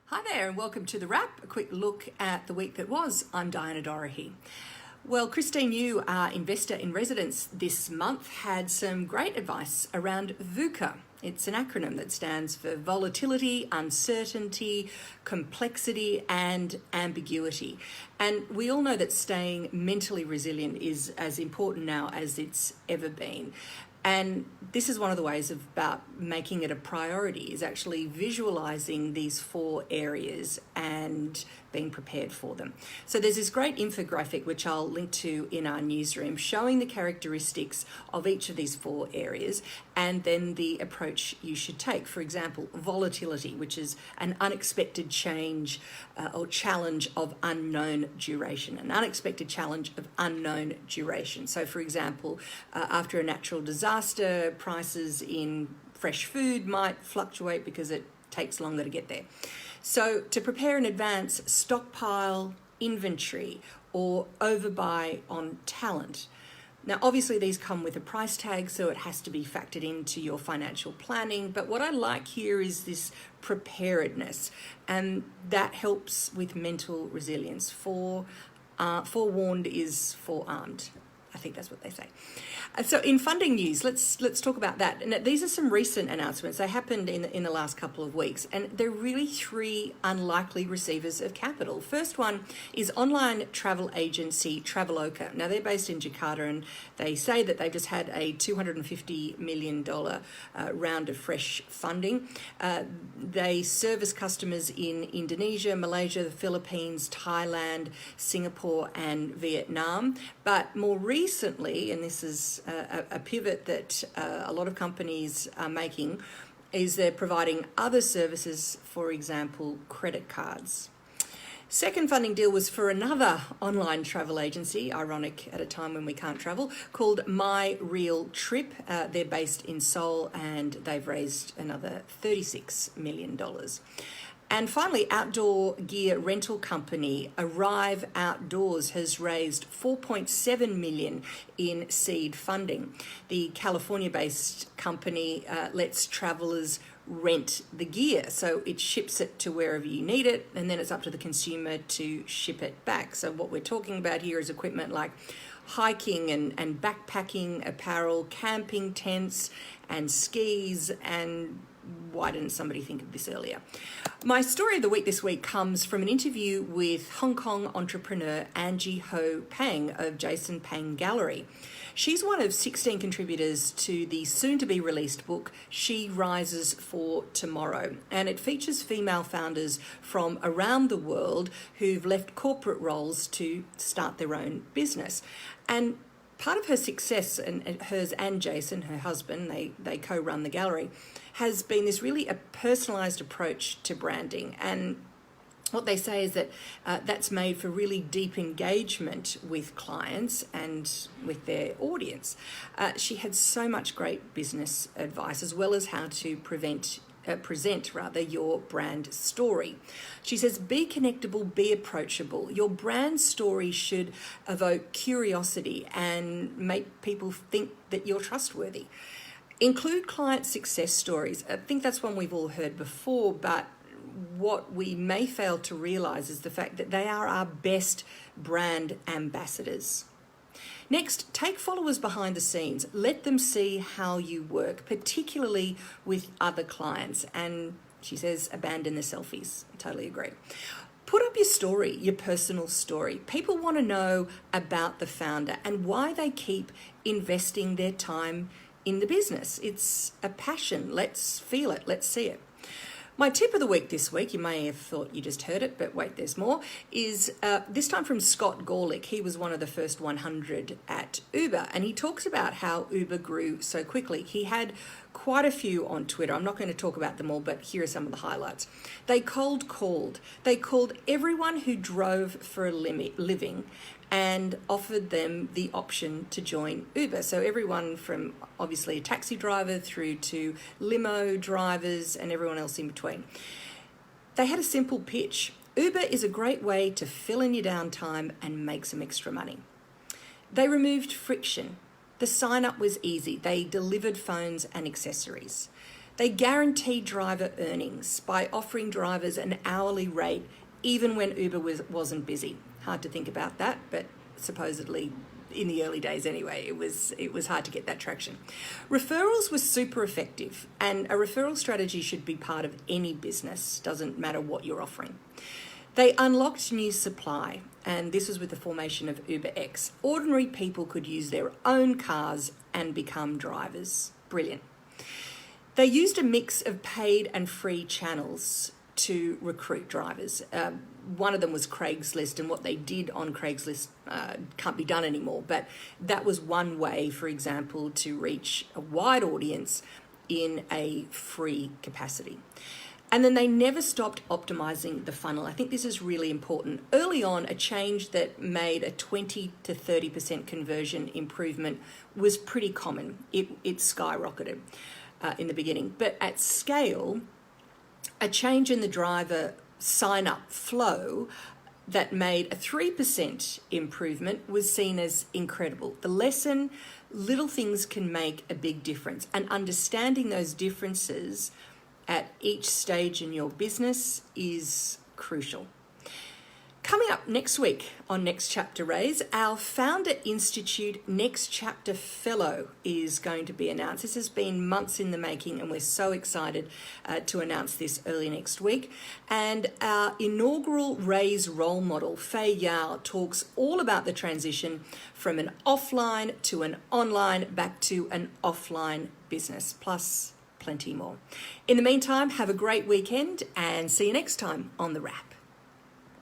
Hi there and welcome to The Wrap, a quick look at the week that was. I'm Diana Dorahy. Well, Christine Yu, our investor in residence this month, had some great advice around VUCA. It's an acronym that stands for volatility, uncertainty, complexity, and ambiguity. And we all know that staying mentally resilient is as important now as it's ever been. And this is one of the ways about making it a priority, is actually visualizing these 4 areas and being prepared for them. So there's this great infographic, which I'll link to in our newsroom, showing the characteristics of each of these 4 areas and then the approach you should take. For example, volatility, which is an unexpected change or challenge of unknown duration, an unexpected challenge of unknown duration. So for example, after a natural disaster, prices in fresh food might fluctuate because it takes longer to get there. So to prepare in advance, stockpile, inventory, or overbuy on talent. Now, obviously these come with a price tag, so it has to be factored into your financial planning. But what I like here is this preparedness, and that helps with mental resilience. Forewarned is forearmed. I think that's what they say. So in funding news, let's talk about that. And these are some recent announcements. They happened in the last couple of weeks, and they're really 3 unlikely receivers of capital. First one is online travel agency Traveloka. Now they're based in Jakarta, and they say that they've just had a $250 million round of fresh funding. They service customers in Indonesia, Malaysia, the Philippines, Thailand, Singapore, and Vietnam. But more recently, and this is a pivot that a lot of companies are making, is they're providing other services, for example, credit cards. Second funding deal was for another online travel agency, ironic at a time when we can't travel, called My Real Trip. They're based in Seoul, and they've raised another $36 million. And finally, outdoor gear rental company Arrive Outdoors has raised $4.7 million in seed funding. The California-based company lets travelers rent the gear, so it ships it to wherever you need it, and then it's up to the consumer to ship it back. So what we're talking about here is equipment like hiking and backpacking apparel, camping tents and skis, and why didn't somebody think of this earlier? My story of the week this week comes from an interview with Hong Kong entrepreneur Angie Ho Pang of Jason Pang Gallery. She's one of 16 contributors to the soon-to-be-released book, She Rises for Tomorrow, and it features female founders from around the world who've left corporate roles to start their own business. And part of her success, and hers and Jason, her husband, they co-run the gallery, has been this really a personalised approach to branding. And what they say is that that's made for really deep engagement with clients and with their audience. She had so much great business advice, as well as how to present your brand story. She says, be connectable, be approachable. Your brand story should evoke curiosity and make people think that you're trustworthy. Include client success stories. I think that's one we've all heard before, but what we may fail to realize is the fact that they are our best brand ambassadors. Next, take followers behind the scenes. Let them see how you work, particularly with other clients. And she says, abandon the selfies. I totally agree. Put up your story, your personal story. People want to know about the founder and why they keep investing their time in the business. It's a passion. Let's feel it. Let's see it. My tip of the week this week, you may have thought you just heard it, but wait, there's more, is this time from Scott Gorlick. He was one of the first 100 at Uber, and he talks about how Uber grew so quickly. He had quite a few on Twitter. I'm not going to talk about them all, but here are some of the highlights. They cold called. They called everyone who drove for a living and offered them the option to join Uber. So everyone from obviously a taxi driver through to limo drivers and everyone else in between. They had a simple pitch. Uber is a great way to fill in your downtime and make some extra money. They removed friction. The sign up was easy. They delivered phones and accessories. They guarantee driver earnings by offering drivers an hourly rate even when Uber wasn't busy. Hard to think about that, but supposedly in the early days anyway, it was hard to get that traction. Referrals were super effective, and a referral strategy should be part of any business, doesn't matter what you're offering. They unlocked new supply, and this was with the formation of UberX. Ordinary people could use their own cars and become drivers. Brilliant. They used a mix of paid and free channels to recruit drivers. One of them was Craigslist, and what they did on Craigslist can't be done anymore, but that was one way, for example, to reach a wide audience in a free capacity. And then they never stopped optimizing the funnel. I think this is really important. Early on, a change that made a 20 to 30% conversion improvement was pretty common. It skyrocketed in the beginning. But at scale, a change in the driver sign-up flow that made a 3% improvement was seen as incredible. The lesson, little things can make a big difference, and understanding those differences at each stage in your business is crucial. Coming up next week on Next Chapter Raise, our Founder Institute Next Chapter Fellow is going to be announced. This has been months in the making, and we're so excited to announce this early next week. And our inaugural Raise role model, Fei Yao, talks all about the transition from an offline to an online back to an offline business, plus plenty more. In the meantime, have a great weekend and see you next time on The Wrap.